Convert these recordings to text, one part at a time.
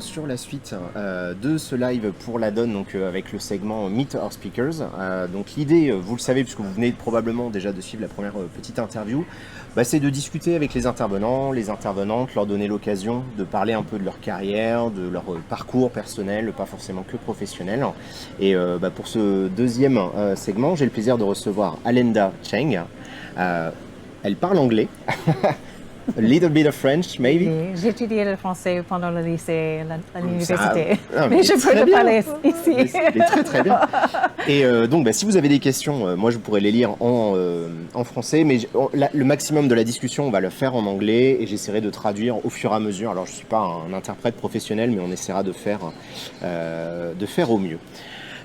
Sur la suite de ce live pour l'ADDON, donc avec le segment Meet Our Speakers. Donc l'idée, vous le savez, puisque vous venez probablement déjà de suivre la première petite interview, c'est de discuter avec les intervenants, les intervenantes, leur donner l'occasion de parler un peu de leur carrière, de leur parcours personnel, pas forcément que professionnel. Et pour ce deuxième segment, j'ai le plaisir de recevoir Alenda Chang. Elle parle anglais. A little bit of French, maybe. Oui, j'ai étudié le français pendant le lycée, l'université. Non, mais je peux le parler ici. Mais très très bien. Et donc, si vous avez des questions, moi je pourrais les lire en français, mais le maximum de la discussion, on va le faire en anglais et j'essaierai de traduire au fur et à mesure. Alors, je ne suis pas un interprète professionnel, mais on essaiera de faire au mieux.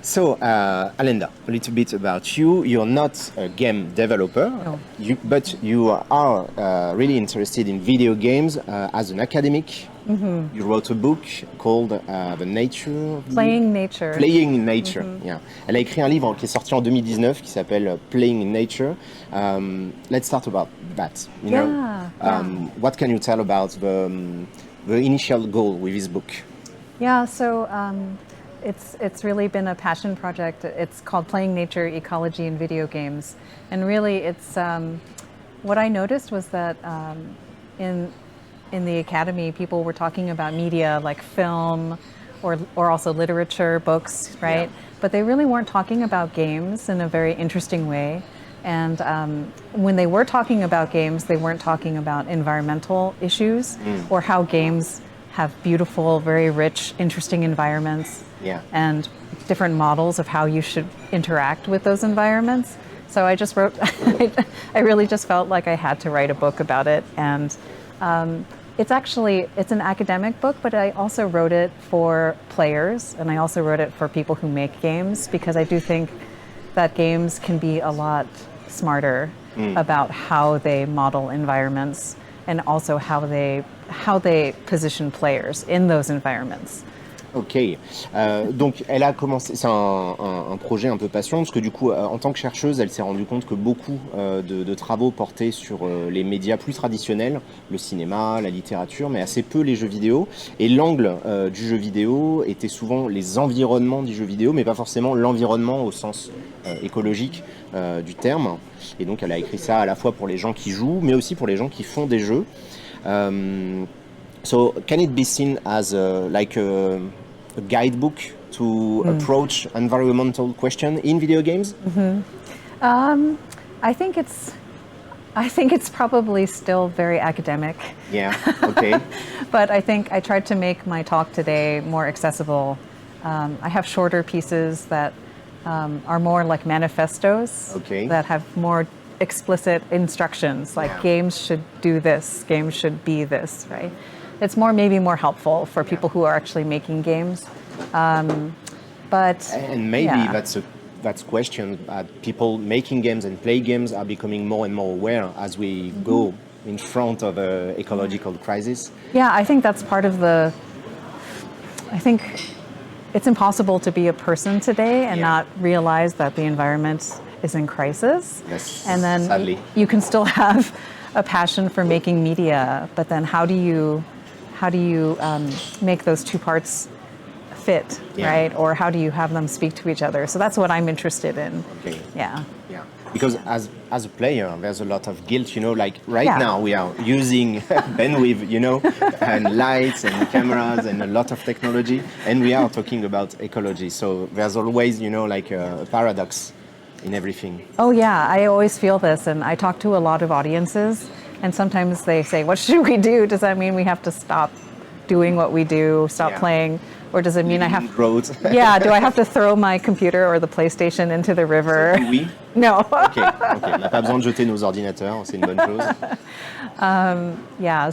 So, Alenda, a little bit about you. You're not a game developer, No. but you are really interested in video games as an academic. Mm-hmm. You wrote a book called The Nature... Playing Nature. Playing in Nature, yeah. Elle a écrit un livre qui est sorti en 2019 qui s'appelle Playing in Nature. Let's start about that. What can you tell about the initial goal with this book? Yeah, so it's really been a passion project. It's called Playing Nature, Ecology in Video Games. And really it's, what I noticed was that in the academy, people were talking about media like film or also literature, books, right? Yeah. But they really weren't talking about games in a very interesting way. And when they were talking about games, they weren't talking about environmental issues or how games have beautiful, very rich, interesting environments and different models of how you should interact with those environments. So I just wrote, I really just felt like I had to write a book about it. And it's an academic book, but I also wrote it for players and I also wrote it for people who make games because I do think that games can be a lot smarter about how they model environments and also how they position players in those environments. Ok, donc elle a commencé, c'est un projet un peu passion, parce que du coup, en tant que chercheuse, elle s'est rendue compte que beaucoup de travaux portaient sur les médias plus traditionnels, le cinéma, la littérature, mais assez peu les jeux vidéo. Et l'angle du jeu vidéo était souvent les environnements du jeu vidéo, mais pas forcément l'environnement au sens écologique du terme. Et donc elle a écrit ça à la fois pour les gens qui jouent, mais aussi pour les gens qui font des jeux. So can it be seen as a guidebook to approach environmental question in video games? I think it's probably still very academic. Yeah, okay. But I think I tried to make my talk today more accessible. I have shorter pieces that are more like manifestos that have more explicit instructions, like games should do this, games should be this, right? It's maybe more helpful for people who are actually making games. But and maybe that's question. People making games and play games are becoming more and more aware as we go in front of an ecological crisis. Yeah, I think that's part of I think it's impossible to be a person today and not realize that the environment is in crisis. Yes, and then sadly. You can still have a passion for making media, but then how do you make those two parts fit, right? Or how do you have them speak to each other? So that's what I'm interested in. Okay. Yeah. Because as a player, there's a lot of guilt, like now we are using bandwidth, and lights and cameras and a lot of technology, and we are talking about ecology. So there's always, like a paradox in everything. Oh yeah, I always feel this, and I talk to a lot of audiences, and sometimes they say, what should we do? Does that mean we have to stop doing what we do, stop playing? Or does it mean I have... roads. do I have to throw my computer or the PlayStation into the river? Oui. No. Ok, on n'a pas besoin de jeter nos ordinateurs, c'est une bonne chose.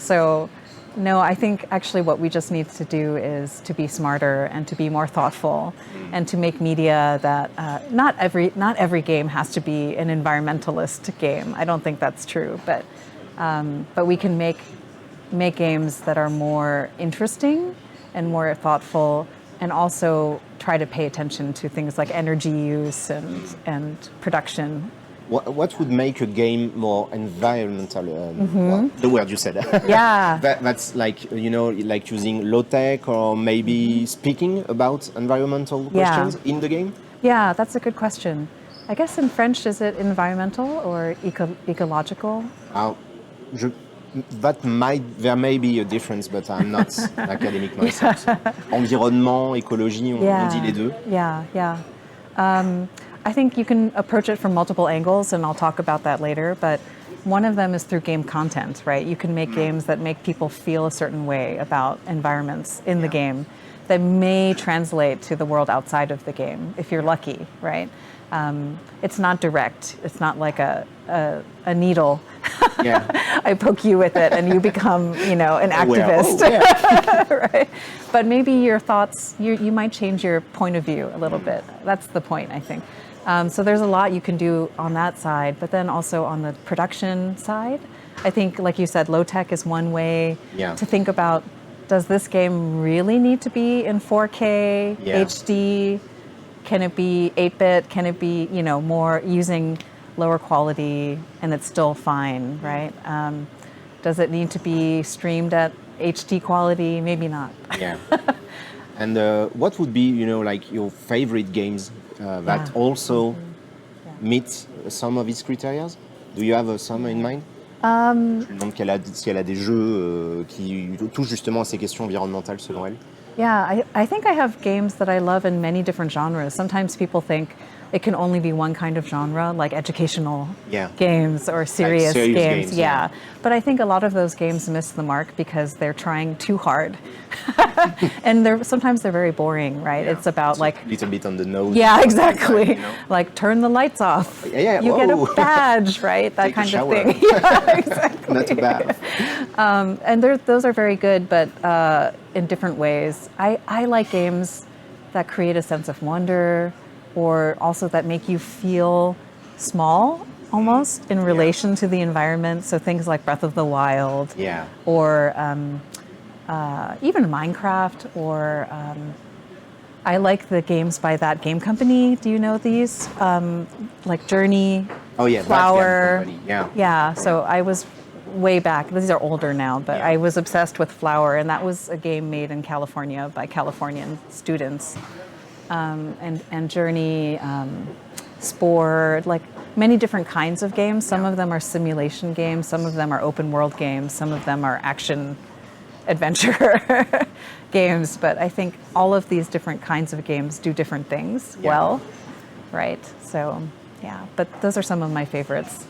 So no, I think actually what we just need to do is to be smarter and to be more thoughtful and to make media that not every game has to be an environmentalist game. I don't think that's true, but we can make games that are more interesting and more thoughtful, and also try to pay attention to things like energy use and production What would make a game more environmental? Well, the word you said. Yeah. That's like, like using low tech or maybe speaking about environmental questions in the game? Yeah, that's a good question. I guess in French, is it environmental or ecological? Uh, je, there may be a difference, but I'm not academic myself. Environnement, écologie, on dit les deux. Yeah. I think you can approach it from multiple angles, and I'll talk about that later. But one of them is through game content, right? You can make games that make people feel a certain way about environments in the game that may translate to the world outside of the game, if you're lucky, right? It's not direct. It's not like a needle. Yeah. I poke you with it and you become, an activist. Right? But maybe your thoughts, you might change your point of view a little bit. That's the point, I think. So there's a lot you can do on that side, but then also on the production side, I think, like you said, low tech is one way to think about, does this game really need to be in 4K, HD? Can it be 8-bit? Can it be, more using lower quality and it's still fine, right? Does it need to be streamed at HD quality? Maybe not. Yeah. And what would be, like your favorite games that also meet some of these criteria? Do you have some in mind? Je me demande si elle a des jeux qui touchent justement à ces questions environnementales selon elle. Yeah, I think I have games that I love in many different genres. Sometimes people think it can only be one kind of genre, like educational games or serious games. Yeah. But I think a lot of those games miss the mark because they're trying too hard. And sometimes they're very boring, right? It's about like a little bit on the nose. Yeah, exactly. Like turn the lights off. Yeah. You get a badge, right? That Take kind a of shower. thing. Yeah, exactly. Not too bad. And those are very good, but in different ways. I like games that create a sense of wonder, or also that make you feel small almost in relation to the environment. So things like Breath of the Wild, or even Minecraft, or I like the games by that game company. Do you know these? Like Journey, Flower. Yeah. So I was way back. These are older now, but I was obsessed with Flower, and that was a game made in California by Californian students. And Journey, Spore, like many different kinds of games. Some of them are simulation games, some of them are open world games, some of them are action adventure games. But I think all of these different kinds of games do different things well, right? So, but those are some of my favorites.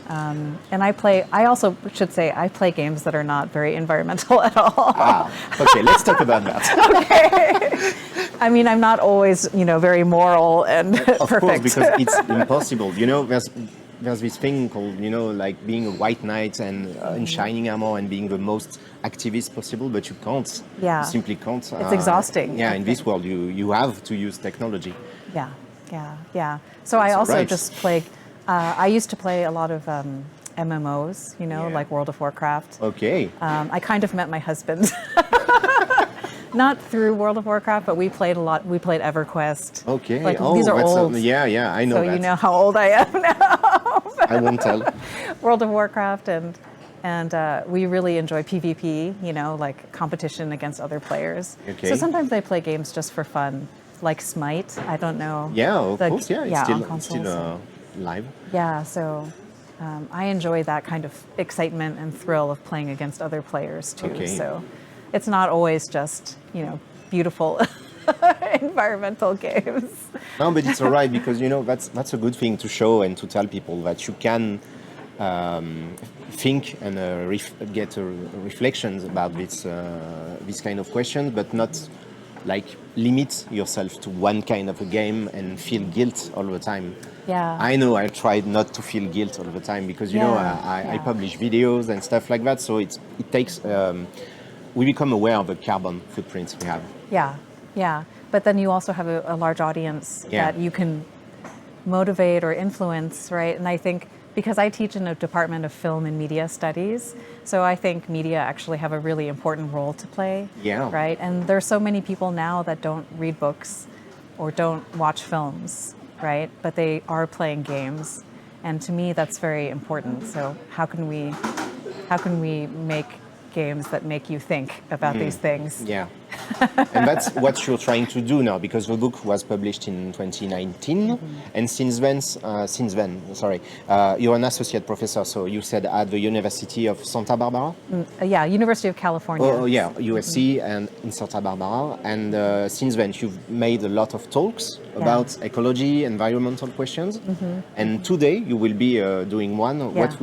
And I also should say, I play games that are not very environmental at all. Okay, let's talk about that. Okay. I mean, I'm not always, very moral and of perfect. Of course, because it's impossible. There's this thing called, like being a white knight and shining armor and being the most activist possible, but you can't. Yeah. You simply can't. It's exhausting. Yeah, in this world, you have to use technology. Yeah. So I also just play. I used to play a lot of MMOs, like World of Warcraft. Okay. I kind of met my husband. Not through World of Warcraft, but we played a lot. We played EverQuest. Okay. These are old. I know so that. So you know how old I am now. I won't tell. World of Warcraft, and we really enjoy PvP, like competition against other players. Okay. So sometimes I play games just for fun, like Smite. I don't know. Yeah, of course. Yeah, it's still live. Yeah, so I enjoy that kind of excitement and thrill of playing against other players too. Okay. So it's not always just, beautiful environmental games. No, but it's all right because, that's a good thing to show and to tell people that you can think and get reflections about this kind of questions, but not like limit yourself to one kind of a game and feel guilt all the time. Yeah. I know I tried not to feel guilt all the time because, I publish videos and stuff like that. So it takes, we become aware of the carbon footprints we have. Yeah. But then you also have a large audience that you can motivate or influence, right? And I think because I teach in a department of film and media studies, so I think media actually have a really important role to play. Yeah. Right? And there's so many people now that don't read books or don't watch films, right? But they are playing games. And to me, that's very important. So how can we make games that make you think about these things? Yeah. And that's what you're trying to do now, because the book was published in 2019, and since then, you're an associate professor. So you said at the University of Santa Barbara. Yeah, University of California. Oh yeah, USC and in Santa Barbara. And since then, you've made a lot of talks about ecology, environmental questions. And today you will be doing one. Yeah. What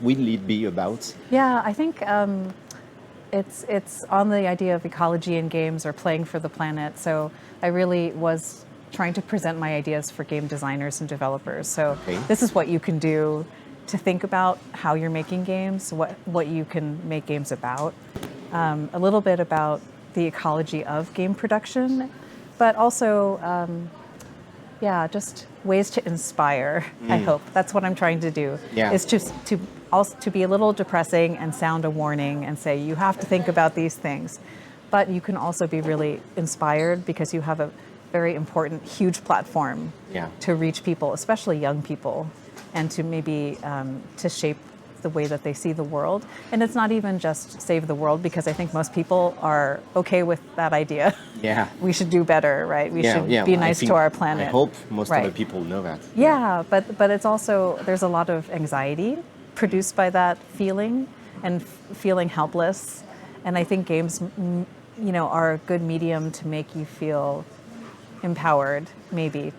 will it be about? Yeah, I think it's on the idea of ecology in games or playing for the planet. So I really was trying to present my ideas for game designers and developers. So this is what you can do to think about how you're making games, what you can make games about, a little bit about the ecology of game production, but also just ways to inspire. I hope that's what I'm trying to do. Is to be a little depressing and sound a warning and say you have to think about these things, but you can also be really inspired because you have a very important, huge platform to reach people, especially young people, and to maybe to shape the way that they see the world. And it's not even just save the world, because I think most people are okay with that idea. We should do better, right? We should be nice to our planet. I hope most of the people know that. But it's also, there's a lot of anxiety produced by that feeling and feeling helpless. And I think games, are a good medium to make you feel empowered, maybe,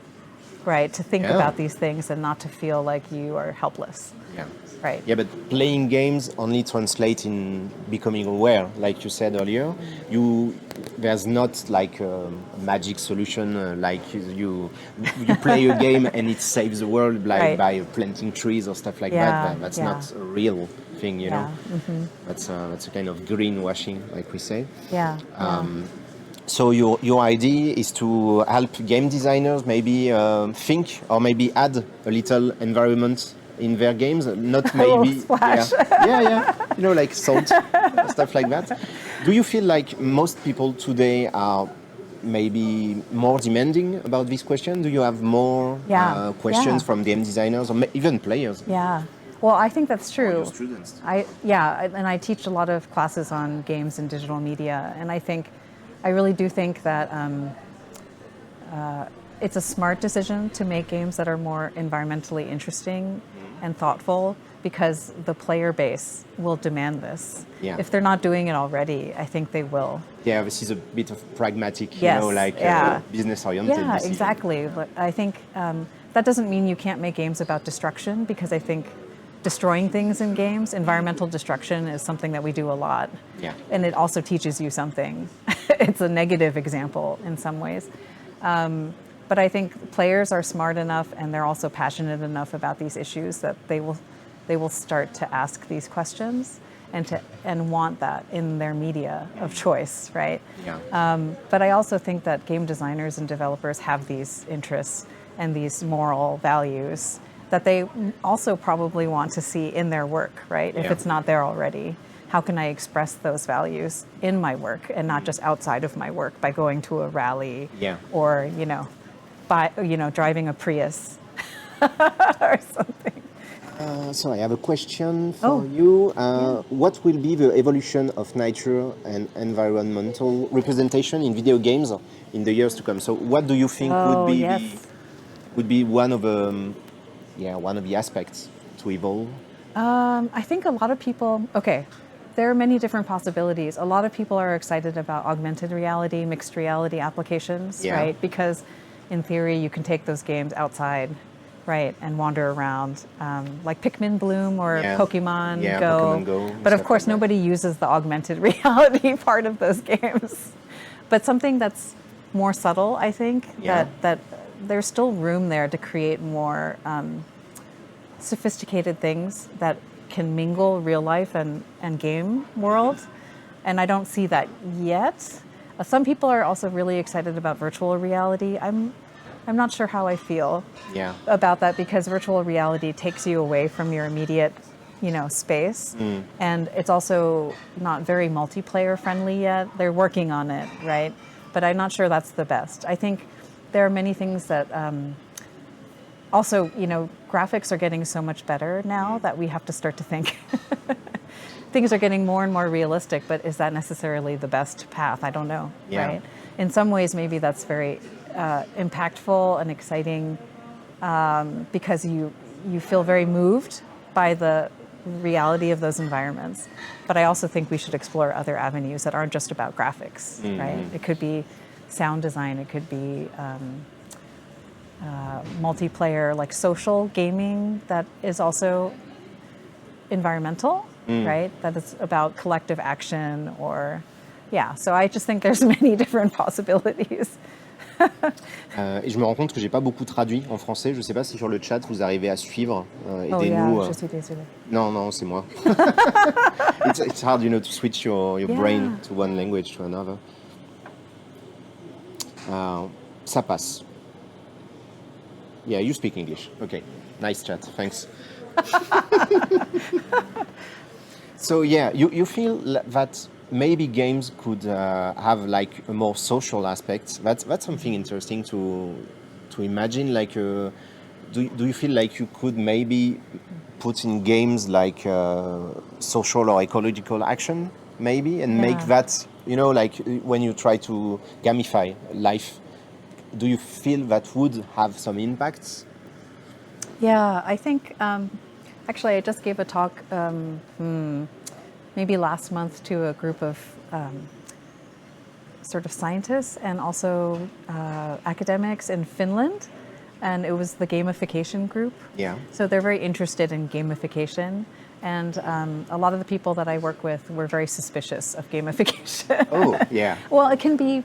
right? To think about these things and not to feel like you are helpless. Right. Yeah, but playing games only translate in becoming aware, like you said earlier. There's not like a magic solution, like you play a game and it saves the world by planting trees or stuff like that. That's not a real thing, you know. That's a kind of greenwashing, like we say. So your idea is to help game designers maybe think or maybe add a little environment in their games, not maybe splash. Like salt, stuff like that. Do you feel like most people today are maybe more demanding about this question? Do you have more questions from game designers or even players? Well, I think that's true. Or your students. And I teach a lot of classes on games and digital media, and I really do think that it's a smart decision to make games that are more environmentally interesting and thoughtful, because the player base will demand this. If they're not doing it already, I think they will. This is a bit of pragmatic, business-oriented decision. Exactly. But I think that doesn't mean you can't make games about destruction, because I think destroying things in games, environmental destruction, is something that we do a lot. And it also teaches you something. It's a negative example in some ways. But I think players are smart enough, and they're also passionate enough about these issues that they will start to ask these questions and want that in their media of choice, right? But I also think that game designers and developers have these interests and these moral values that they also probably want to see in their work, right? If it's not there already. How can I express those values in my work and not just outside of my work by going to a rally or, driving a Prius or something. So I have a question for you. What will be the evolution of nature and environmental representation in video games in the years to come? So what do you think would be one of the aspects to evolve? I think a lot of people, there are many different possibilities. A lot of people are excited about augmented reality, mixed reality applications, right? Because in theory, you can take those games outside, right, and wander around, like Pikmin Bloom or Pokemon Go. Pokemon Go. But of course, nobody uses the augmented reality part of those games. But something that's more subtle, I think, that there's still room there to create more sophisticated things that can mingle real life and game world. And I don't see that yet. Some people are also really excited about virtual reality. I'm not sure how I feel about that, because virtual reality takes you away from your immediate, space. And it's also not very multiplayer friendly yet. They're working on it, right? But I'm not sure that's the best. I think there are many things that also, you know, graphics are getting so much better now that we have to start to think. Things are getting more and more realistic, but is that necessarily the best path? I don't know, right? In some ways, maybe that's very impactful and exciting because you feel very moved by the reality of those environments. But I also think we should explore other avenues that aren't just about graphics, right? It could be sound design, it could be multiplayer, like social gaming that is also environmental, right? That is about collective action or, yeah. So I just think there's many different possibilities. Et je me rends compte que j'ai pas beaucoup traduit en français. Je sais pas si sur le chat vous arrivez à suivre. Oh Aidez-nous. yeah, je suis désolée. Non, non, c'est moi. It's hard, you know, to switch your brain to one language to another. Ça passe. Yeah, you speak English. Okay, nice chat. Thanks. So yeah, you feel that maybe games could have like a more social aspect. That's something interesting to imagine. Like, do you feel like you could maybe put in games like social or ecological action, maybe, and make that, you know, like when you try to gamify life, do you feel that would have some impacts? Yeah, I think actually I just gave a talk maybe last month to a group of sort of scientists and also academics in Finland, and it was the gamification group. Yeah. So they're very interested in gamification, and a lot of the people that I work with were very suspicious of gamification. Oh, yeah. Well, it can be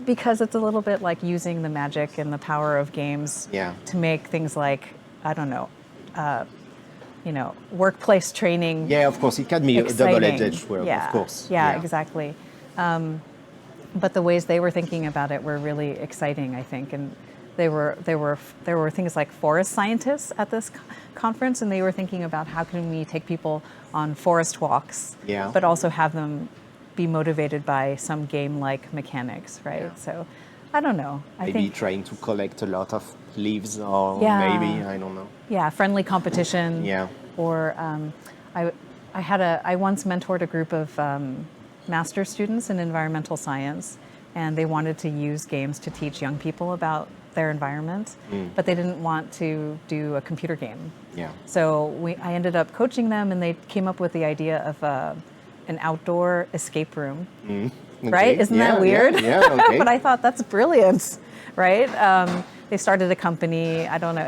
because it's a little bit like using the magic and the power of games to make things like, I don't know, you know, workplace training. Yeah, of course, it can be exciting. a double-edged sword, of course. Yeah, exactly. But the ways they were thinking about it were really exciting, I think. And there were things like forest scientists at this conference, and they were thinking about how can we take people on forest walks, but also have them be motivated by some game-like mechanics, right? Yeah. So, I don't know. I think trying to collect a lot of leaves, or maybe, I don't know. Yeah, friendly competition. Yeah. Or I once mentored a group of master's students in environmental science, and they wanted to use games to teach young people about their environment, but they didn't want to do a computer game. Yeah. So I ended up coaching them, and they came up with the idea of an outdoor escape room. Okay. Right? Isn't that weird? Yeah, okay. But I thought that's brilliant, right? They started a company. I don't know.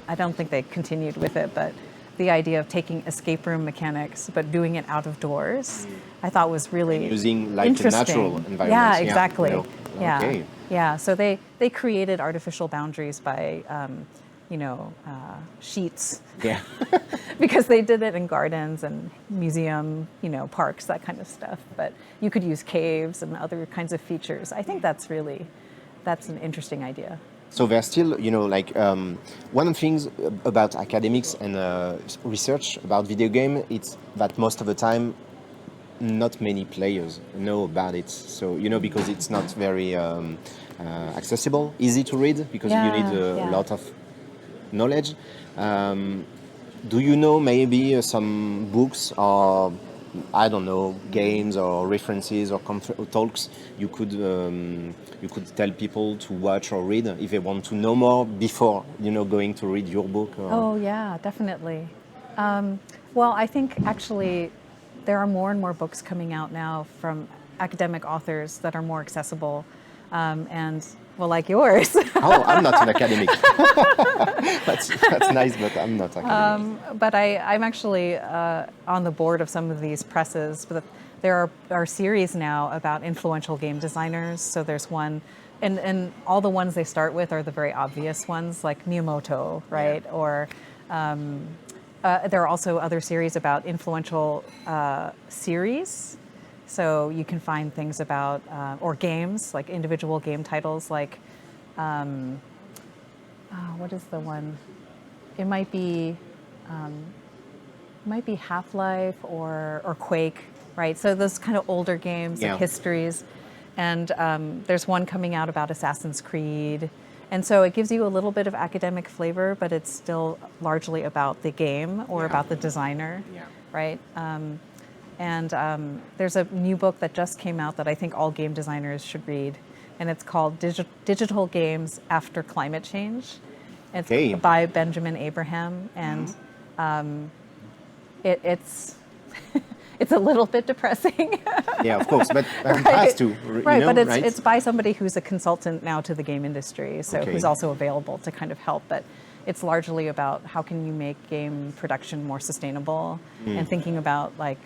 I don't think they continued with it, but the idea of taking escape room mechanics but doing it out of doors, I thought was really using like interesting. The natural environment. Yeah, exactly. Yeah. Okay. Yeah. So they created artificial boundaries by sheets. Yeah. Because they did it in gardens and museum, parks, that kind of stuff. But you could use caves and other kinds of features. I think that's an interesting idea. So there's still, one of the things about academics and research about video game, it's that most of the time, not many players know about it. So, because it's not very accessible, easy to read, because you need a lot of knowledge. Do you know maybe some books or, I don't know, games or references or talks you could tell people to watch or read if they want to know more before, going to read your book? Or... Oh, yeah, definitely. Well, I think actually there are more and more books coming out now from academic authors that are more accessible. And well, like yours. Oh, I'm not an academic. That's nice, but I'm not academic. But I'm actually on the board of some of these presses. But there are series now about influential game designers. So there's one, and all the ones they start with are the very obvious ones, like Miyamoto, right? Yeah. Or there are also other series about influential series. So you can find things about, or games, like individual game titles, like, what is the one? It might be Half-Life or Quake, right? So those kind of older games, like histories. And there's one coming out about Assassin's Creed. And so it gives you a little bit of academic flavor, but it's still largely about the game or about the designer, right? There's a new book that just came out that I think all game designers should read, and it's called Digital Games After Climate Change. It's by Benjamin Abraham, and it's it's a little bit depressing. Yeah, of course, but it has to. Right, but it's by somebody who's a consultant now to the game industry, so who's also available to kind of help. But it's largely about how can you make game production more sustainable, and thinking about like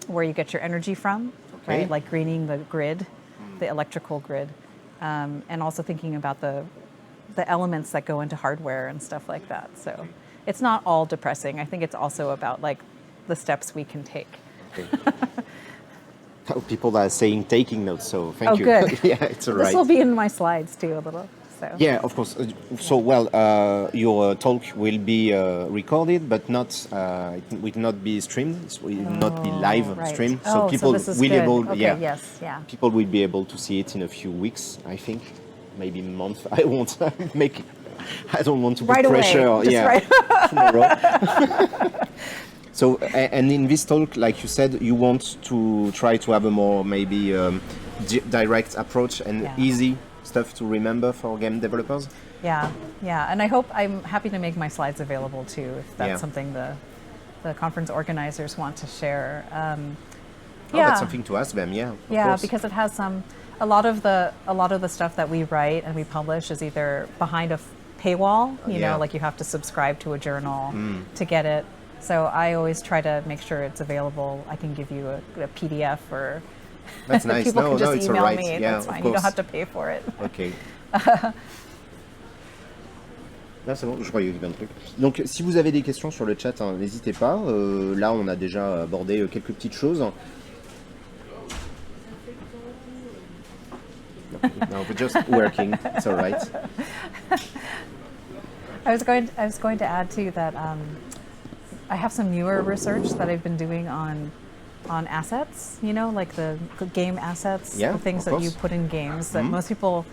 where you get your energy from, right? Like greening the grid, the electrical grid, and also thinking about the elements that go into hardware and stuff like that. So it's not all depressing. I think it's also about like the steps we can take. People are saying taking notes, so thank you. Good. Yeah, it's all right. This will be in my slides too a little. So. Yeah, of course. Your talk will be recorded, but not it will not be streamed. It will not be live streamed. So people will people will be able to see it in a few weeks. I think maybe a month. I won't make. I don't want to put pressure. Tomorrow. So, and in this talk, like you said, you want to try to have a more maybe direct approach and easy stuff to remember for game developers. Yeah, and I'm happy to make my slides available too, if that's something the conference organizers want to share. That's something to ask them. Yeah. Of course. Because it has a lot of the stuff that we write and we publish is either behind a paywall, you know, like you have to subscribe to a journal to get it. So I always try to make sure it's available. I can give you a PDF, or that's nice. people can just email right. me. Yeah, that's fine. You don't have to pay for it. Ok. Là, c'est bon, je croyais qu'il y avait un truc. Donc, si vous avez des questions sur le chat, hein, n'hésitez pas. Là, on a déjà abordé quelques petites choses. No, we're just working. It's all right. I was going to add too that I have some newer research that I've been doing on assets, you know, like the game assets, the things that you put in games that most people,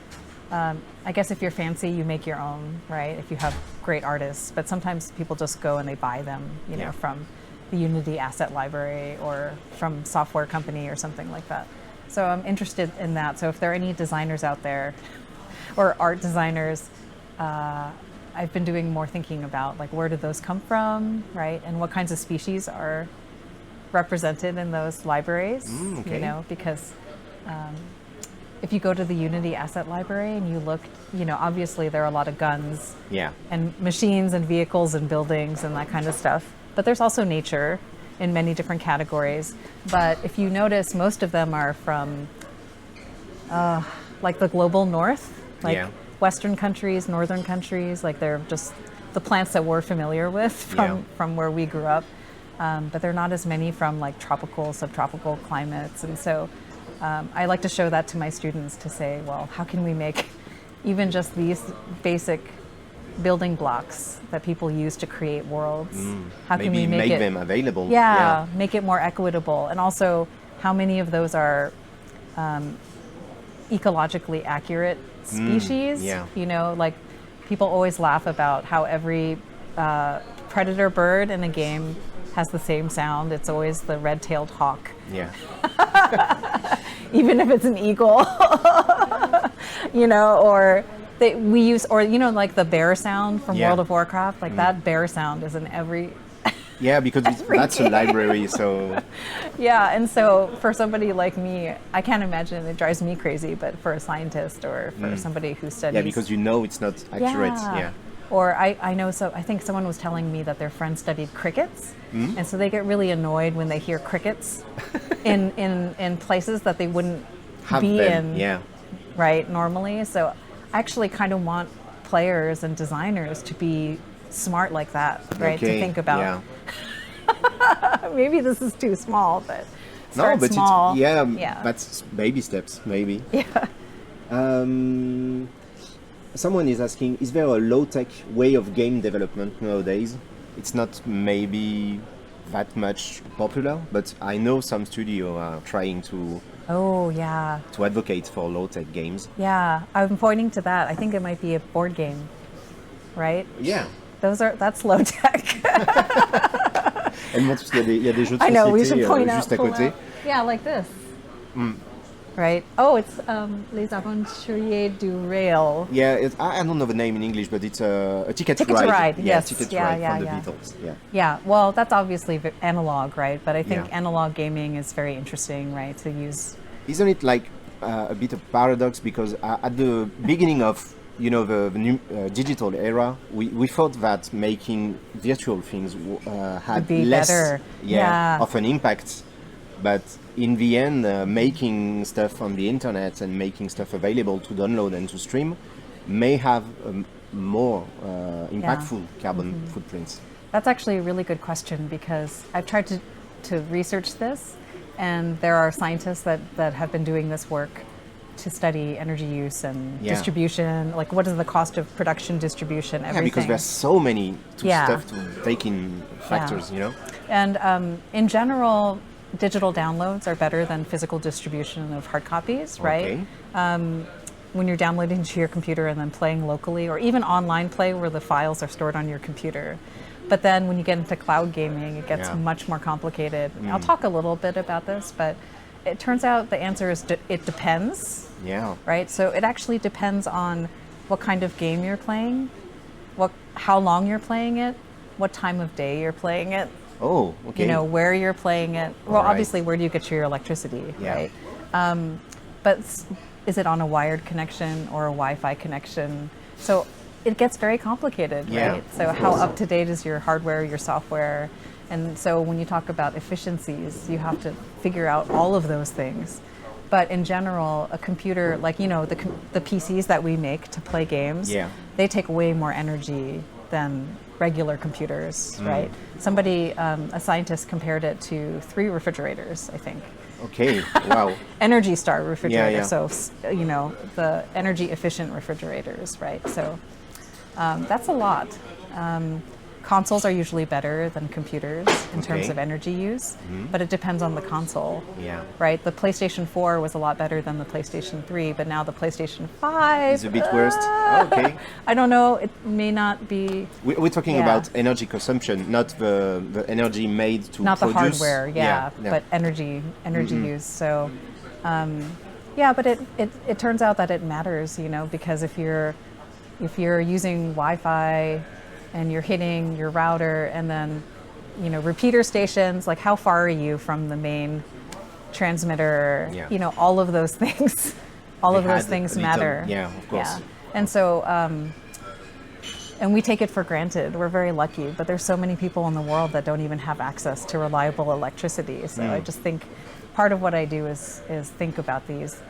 I guess if you're fancy, you make your own, right? If you have great artists, but sometimes people just go and they buy them, you know, from the Unity asset library or from software company or something like that. So I'm interested in that. So if there are any designers out there or art designers, I've been doing more thinking about like where did those come from, right? And what kinds of species are represented in those libraries, you know, because if you go to the Unity asset library and you look, you know, obviously there are a lot of guns and machines and vehicles and buildings and that kind of stuff. But there's also nature in many different categories. But if you notice, most of them are from like the global north, like Western countries, northern countries, like they're just the plants that we're familiar with from where we grew up. But there are not as many from like tropical, subtropical climates. And so I like to show that to my students to say, well, how can we make even just these basic building blocks that people use to create worlds? How can we make them available? Make it more equitable. And also, how many of those are ecologically accurate species? You know, like people always laugh about how every predator bird in a game has the same sound. It's always the red-tailed hawk. Even if it's an eagle, you know, or we use, or you know, like the bear sound from World of Warcraft, like that bear sound is in every because that's a library, so and so for somebody like me, I can't imagine, it drives me crazy, but for a scientist or for somebody who studies, because you know it's not accurate. Or I know, so I think someone was telling me that their friend studied crickets, and so they get really annoyed when they hear crickets in places that they wouldn't be in, right, normally. So I actually kind of want players and designers to be smart like that, right? To think about. Maybe this is too small, but start small. That's baby steps, maybe. Someone is asking, is there a low-tech way of game development nowadays? It's not maybe that much popular, but I know some studios are trying to Oh, yeah. to advocate for low-tech games. Yeah, I'm pointing to that. I think it might be a board game, right? Yeah. That's low tech. Elle montre parce qu'il y a des jeux de I know, we société should point juste out, à côté. Yeah, like this. Right? Oh, it's Les Aventuriers du Rail. Yeah, I don't know the name in English, but it's a ticket Ticket ride. to Ride, Yeah, yes. ticket Yeah, ride yeah, from the yeah. Beatles. Yeah. Yeah, well, that's obviously analog, right? But I think Yeah. analog gaming is very interesting, right? To use. Isn't it like a bit of paradox because at the beginning of the new digital era, we thought that making virtual things had be less better. Yeah. of an impact, but in the end, making stuff on the internet and making stuff available to download and to stream may have more impactful carbon footprints. That's actually a really good question because I've tried to research this, and there are scientists that have been doing this work to study energy use and distribution, like what is the cost of production, distribution, everything. Yeah, because there's so many stuff to take in factors, And in general, digital downloads are better than physical distribution of hard copies, right? Okay. When you're downloading to your computer and then playing locally, or even online play where the files are stored on your computer. But then when you get into cloud gaming, it gets much more complicated. I'll talk a little bit about this, but it turns out the answer is it depends. Yeah. Right? So it actually depends on what kind of game you're playing, how long you're playing it, what time of day you're playing it. Oh, okay. Where you're playing it. Well, obviously, where do you get your electricity, right? But is it on a wired connection or a Wi-Fi connection? So it gets very complicated, right? So how up to date is your hardware, your software? And so when you talk about efficiencies, you have to figure out all of those things. But in general, a computer, like, the PCs that we make to play games, they take way more energy than regular computers, right? Somebody, a scientist compared it to 3 refrigerators, I think. Okay, wow. Energy Star refrigerator, Yeah. so, the energy efficient refrigerators, right? So that's a lot. Consoles are usually better than computers in terms of energy use, but it depends on the console, right? The PlayStation 4 was a lot better than the PlayStation 3, but now the PlayStation 5 is a bit worse. Okay. I don't know, it may not be... We're talking about energy consumption, not the energy made to not produce. Not the hardware, but energy use. So, but it turns out that it matters, because if you're using Wi-Fi and you're hitting your router and then, repeater stations, like how far are you from the main transmitter? All of those things, matter. Yeah, of course. Yeah. And so, and we take it for granted. We're very lucky, but there's so many people in the world that don't even have access to reliable electricity. So I just think part of what I do is think about these.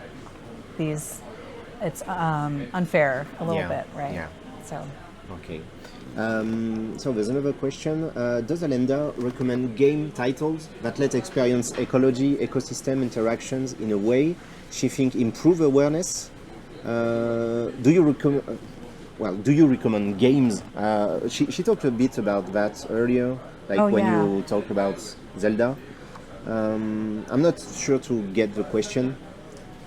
It's unfair a little bit, right? Yeah. So. Okay. So there's another question. Does Alenda recommend game titles that let experience ecology, ecosystem interactions in a way she thinks improve awareness? Do you recommend games? She talked a bit about that earlier, like you talked about Zelda. I'm not sure to get the question.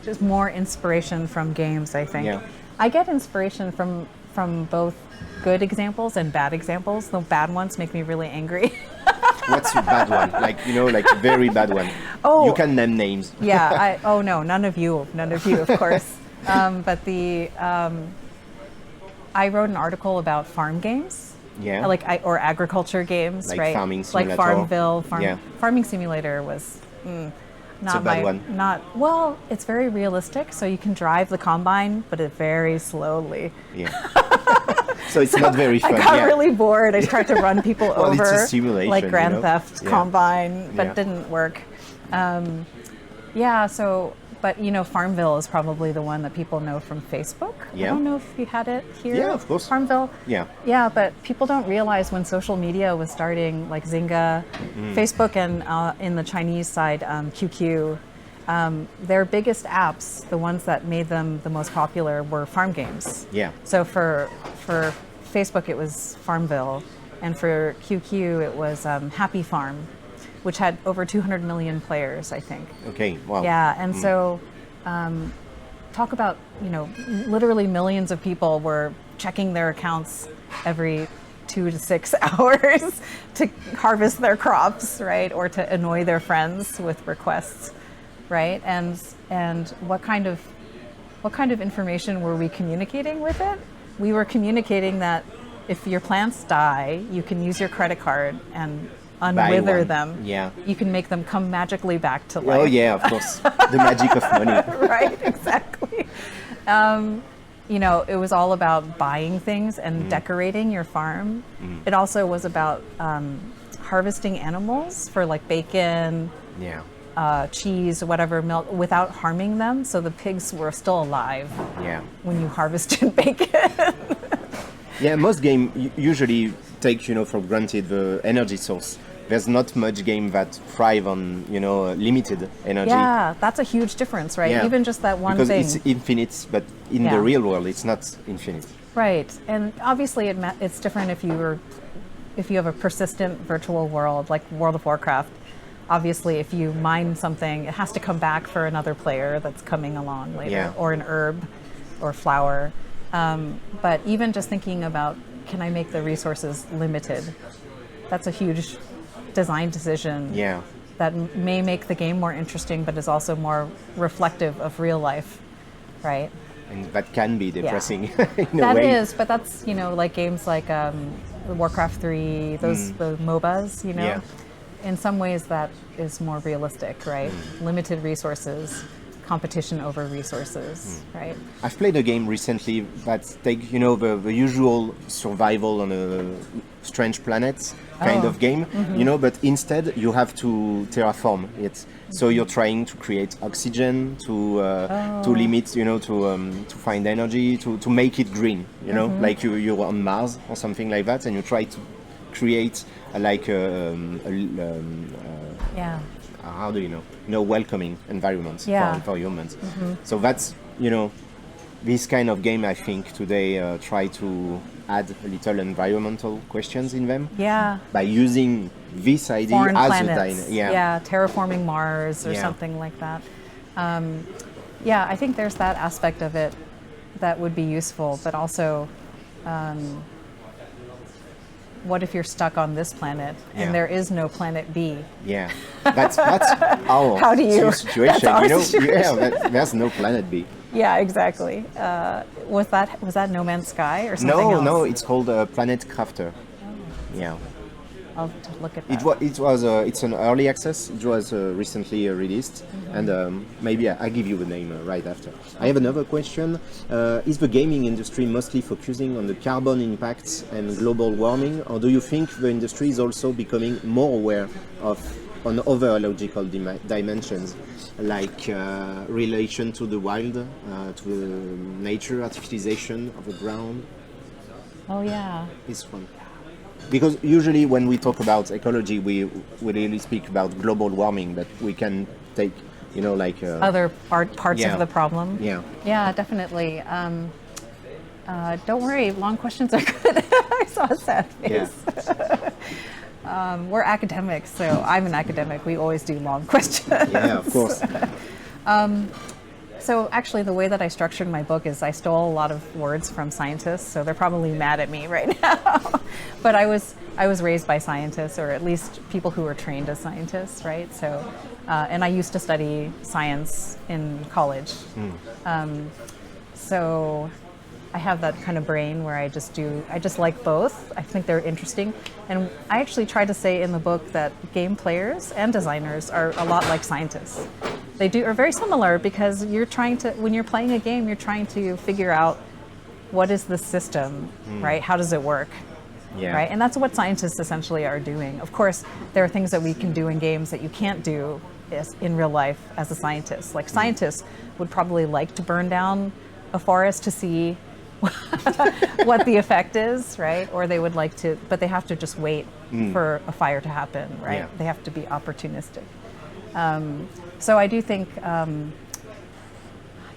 Just more inspiration from games, I think. Yeah. I get inspiration from both good examples and bad examples. The bad ones make me really angry. What's a bad one? Like a very bad one. Oh, you can name names. No, none of you, of course. But I wrote an artitle about farm games. Yeah. Or agriculture games, like right? Farming Simulator. Like Farmville. Farming Simulator was not a bad one. Well, it's very realistic, so you can drive the combine, but it very slowly. Yeah. So it's not very fun. I got really bored. I tried to run people well, over, it's a simulation, like Grand Theft Combine, but Yeah. it didn't work. But Farmville is probably the one that people know from Facebook. Yeah. I don't know if you had it here. Yeah, of course. Farmville. Yeah. Yeah, but people don't realize when social media was starting, like Zynga, Facebook, and in the Chinese side, QQ, their biggest apps, the ones that made them the most popular, were farm games. Yeah. So for Facebook, it was Farmville, and for QQ, it was Happy Farm. which had over 200 million players, I think. Okay, wow. Yeah, and so talk about, literally millions of people were checking their accounts every 2 to 6 hours to harvest their crops, right? Or to annoy their friends with requests, right? And what kind of information were we communicating with it? We were communicating that if your plants die, you can use your credit card and unwither them. Yeah. You can make them come magically back to life. Oh yeah, of course. The magic of money. Right, exactly. It was all about buying things and decorating your farm. It also was about harvesting animals for like bacon, cheese, whatever, milk, without harming them. So the pigs were still alive when you harvested bacon. Yeah, most games usually take, for granted the energy source. There's not much game that thrive on, limited energy. Yeah, that's a huge difference, right? Yeah. Even just that one because thing. Because it's infinite, but in the real world, it's not infinite. Right, and obviously it's different if you have a persistent virtual world like World of Warcraft. Obviously, if you mine something, it has to come back for another player that's coming along later, or an herb or flower. But even just thinking about, can I make the resources limited? That's a huge design decision that may make the game more interesting, but is also more reflective of real life, right? And that can be depressing in a way. That is, but that's, like games like Warcraft 3, those the MOBAs, in some ways that is more realistic, right? Limited resources, competition over resources, right? I've played a game recently that take, the usual survival on a strange planet kind of game, but instead you have to terraform it. So you're trying to create oxygen, to limit, to find energy, to make it green, like you're on Mars or something like that, and you try to create how do welcoming environment for humans. So that's, this kind of game, I think, today try to add a little environmental questions in them. Yeah. By using this idea Foreign as planets. a Terraforming Mars or something like that. I think there's that aspect of it that would be useful, but also what if you're stuck on this planet and there is no planet B? Yeah, that's our How do you, situation. That's our situation. There's no planet B. Yeah, exactly. Was that No Man's Sky or something else? No, it's called Planet Crafter. Yeah. I'll have to look at that. It's an early access. It was recently released, and maybe I give you the name right after. I have another question. Is the gaming industry mostly focusing on the carbon impacts and global warming, or do you think the industry is also becoming more aware on other ecological dimensions, like relation to the wild, to the nature, artificialization of the ground? Oh yeah. This one. Because usually when we talk about ecology, we really speak about global warming, but we can take, other parts of the problem. Yeah. Yeah, definitely. Don't worry, long questions are good. I saw a sad face. Yeah. We're academics, so I'm an academic. We always do long questions. Yeah, of course. So actually the way that I structured my book is I stole a lot of words from scientists, so they're probably mad at me right now. But I was raised by scientists, or at least people who were trained as scientists, right? So, and I used to study science in college. So I have that kind of brain where I just like both. I think they're interesting. And I actually try to say in the book that game players and designers are a lot like scientists. They are very similar because when you're playing a game, you're trying to figure out what is the system, right? How does it work? Yeah. Right? And that's what scientists essentially are doing. Of course, there are things that we can do in games that you can't do in real life as a scientist. Like scientists would probably like to burn down a forest to see what the effect is, right? Or they would like to, but they have to just wait for a fire to happen, right? Yeah. They have to be opportunistic. So I do think, try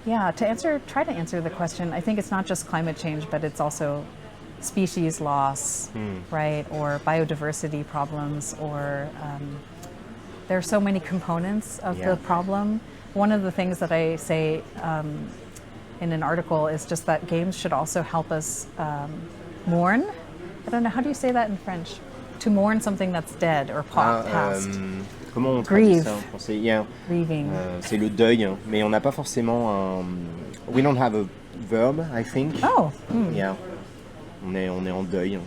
to answer the question. I think it's not just climate change, but it's also species loss, right? Or biodiversity problems, or there are so many components of Yeah. the problem. One of the things that I say in an article is just that games should also help us mourn. I don't know, how do you say that in French? To mourn something that's dead or past. Comment on traduit Grieve. ça en français? Yeah. Grieving. C'est le deuil, hein, mais on n'a pas forcément un... We don't have a verb, I think. Oh. Yeah. On est en deuil.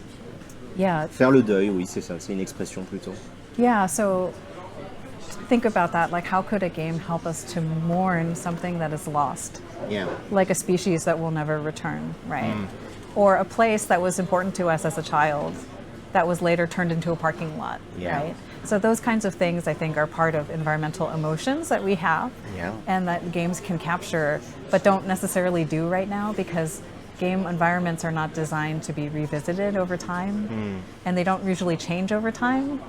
Yeah. Faire le deuil, oui, c'est ça, c'est une expression plutôt. Yeah, so think about that. Like, how could a game help us to mourn something that is lost? Yeah. Like a species that will never return, right? Or a place that was important to us as a child that was later turned into a parking lot, Yeah. right? So those kinds of things, I think, are part of environmental emotions that we have Yeah. and that games can capture, but don't necessarily do right now because game environments are not designed to be revisited over time and they don't usually change over time,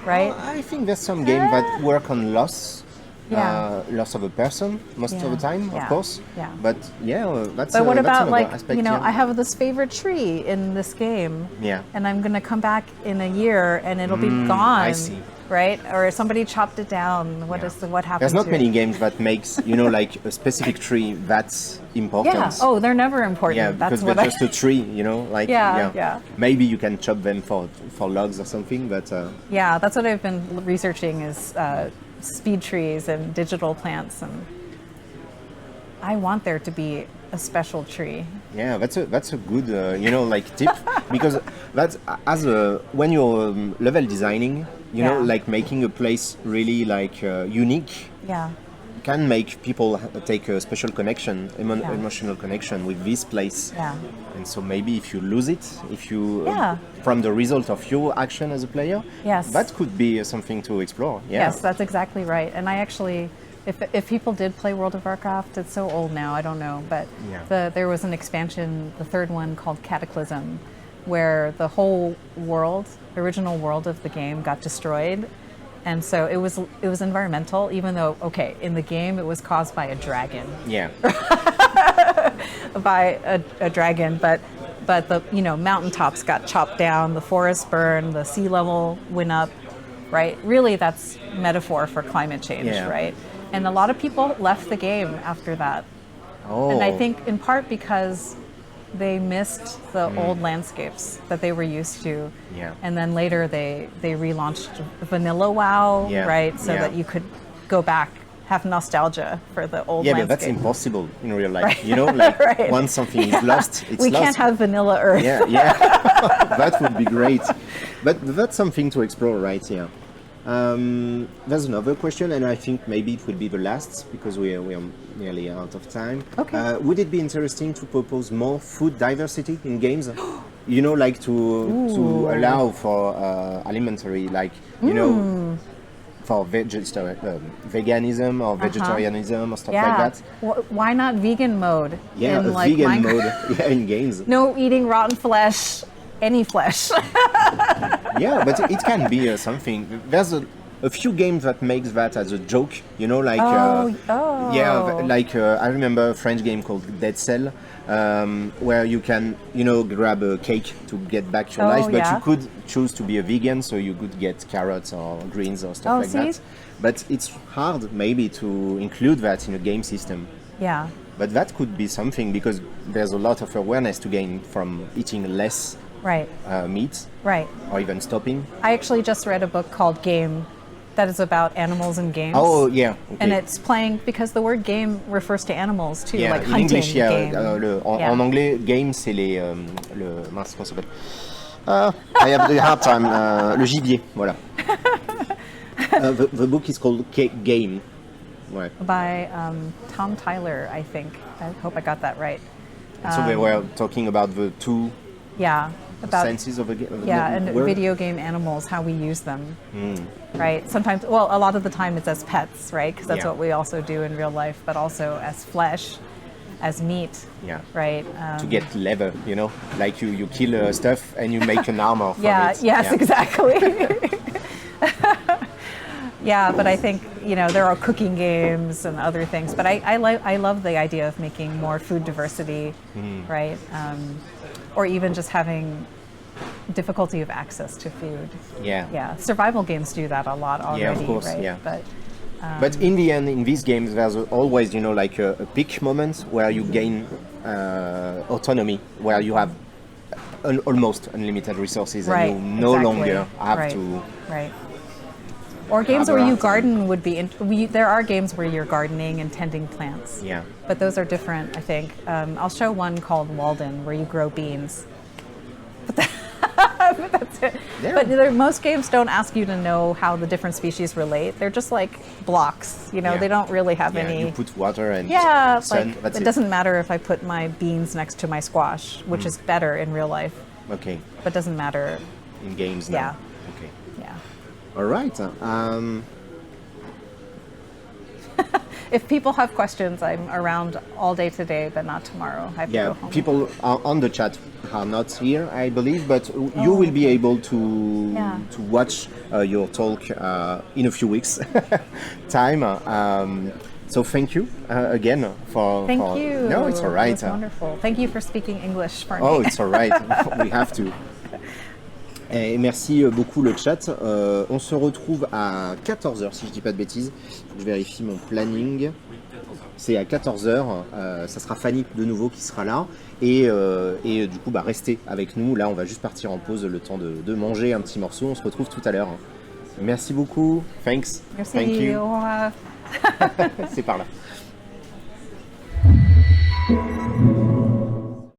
right? Well, I think there's some games that work on loss. Yeah. Loss of a person most of the time, Yeah. of course. Yeah. But yeah, that's But what that's about, another like, aspect, you know, yeah. I have this favorite tree in this game, Yeah. and I'm going to come back in a year and it'll be gone, I see. right? Or somebody chopped it down. What happened? There's not to many it? games that makes, you know, like a specific tree that's important. Yeah. Oh, they're never important. Yeah, That's because what they're just a tree, you know, like Yeah. Maybe you can chop them for logs or something, but Yeah, that's what I've been researching is speed trees and digital plants, and I want there to be a special tree. yeah, that's a good you know, like tip because that's when you're level designing, you know, Yeah. like making a place really like unique Yeah. can make people take a special connection, Yeah. emotional connection with this place. Yeah. And so maybe if you lose it, if you Yeah. from the result of your action as a player, Yes. that could be something to explore. Yeah. Yes, that's exactly right. And I actually, if people did play World of Warcraft, it's so old now, I don't know, but Yeah. there was an expansion, the third one called Cataclysm, where the whole world, original world of the game got destroyed. And so it was environmental, even though, okay, in the game it was caused by a dragon, Yeah. a dragon, but the, you know, mountaintops got chopped down, the forests burned, the sea level went up, right? Really, that's metaphor for climate change, Yeah. right? And a lot of people left the game after that. Oh. And I think in part because they missed the old landscapes that they were used to. Yeah. And then later they relaunched Vanilla WoW, Yeah. right? So Yeah. that you could go back, have nostalgia for the old Yeah, but landscape. that's impossible in real life. You know, like Right. once something is lost, it's We lost. can't have Vanilla Earth. Yeah. That would be great. But that's something to explore, right? Yeah. There's another question, and I think maybe it will be the last because we are nearly out of time. Okay. Would it be interesting to propose more food diversity in games? You know, like to allow for alimentary, like you know, for veganism or vegetarianism or stuff like Yeah. that. Why not vegan mode? Yeah, in a like vegan Minecraft? mode in games. No eating rotten flesh, any flesh. Yeah, but it can be something. There's a few games that makes that as a joke, you know, like yeah, like I remember a French game called Dead Cell, where you can, you know, grab a cake to get back your life, but yeah. you could choose to be a vegan, so you could get carrots or greens or stuff like see? that. But it's hard maybe to include that in a game system. Yeah. But that could be something because there's a lot of awareness to gain from eating less Right. meat Right. or even stopping. I actually just read a book called Game that is about animals and games. Oh yeah, okay. And it's playing because the word game refers to animals too, Yeah, like in hunting English, yeah, game. Yeah. en anglais, game c'est les mince, comment ça s'appelle? I have a hard time. Le gibier, voilà. The book is called Game. Ouais. By Tom Tyler, I think. I hope I got that right. And so they were talking about the two Yeah, about senses of a game. and video game animals, how we use them. Right. Sometimes, well, a lot of the time it's as pets, right? Because that's Yeah. what we also do in real life, but also as flesh, as meat. Yeah. Right. To get leather, you know, like you kill stuff and you make an armor from Yeah. it. Yes. Yeah. Exactly. Yeah, but I think, you know, there are cooking games and other things, but I love the idea of making more food diversity, right? Or even just having difficulty of access to food. Yeah. Yeah, survival games do that a lot already, Yeah, of course, right? yeah. But in the end, in these games, there's always, you know, like a peak moment where you gain autonomy, where you have almost unlimited resources, right, and you no exactly. longer have right. to. Right. Or games have where a you hard garden would be. There are games where you're gardening and tending plants. Yeah. But those are different, I think. I'll show one called Walden, where you grow beans. But that's it. Yeah. But most games don't ask you to know how the different species relate. They're just like blocks. You know, Yeah. they don't really have Yeah, any. you put water and Yeah, sun. like That's it doesn't matter if I put my beans next to my squash, which is better in real life, Okay. but doesn't matter. In games now. Yeah. Okay. Yeah. All right. If people have questions, I'm around all day today, but not tomorrow. I have to Yeah, go home. people on the chat are not here, I believe, but you will be able to Yeah. to watch your talk in a few weeks time. So thank you again for. Thank for, you. No, it's all right. It was wonderful. Thank you for speaking English for me. Oh, it's all right. We have to. Et merci beaucoup le chat. On se retrouve à 14h si je dis pas de bêtises. Je vérifie mon planning. C'est à 14h. Ça sera Fanny de nouveau qui sera là. Et du coup, restez avec nous. Là, on va juste partir en pause le temps de manger un petit morceau. On se retrouve tout à l'heure. Merci beaucoup. Thanks. Merci. Thank you. Au revoir. C'est par là.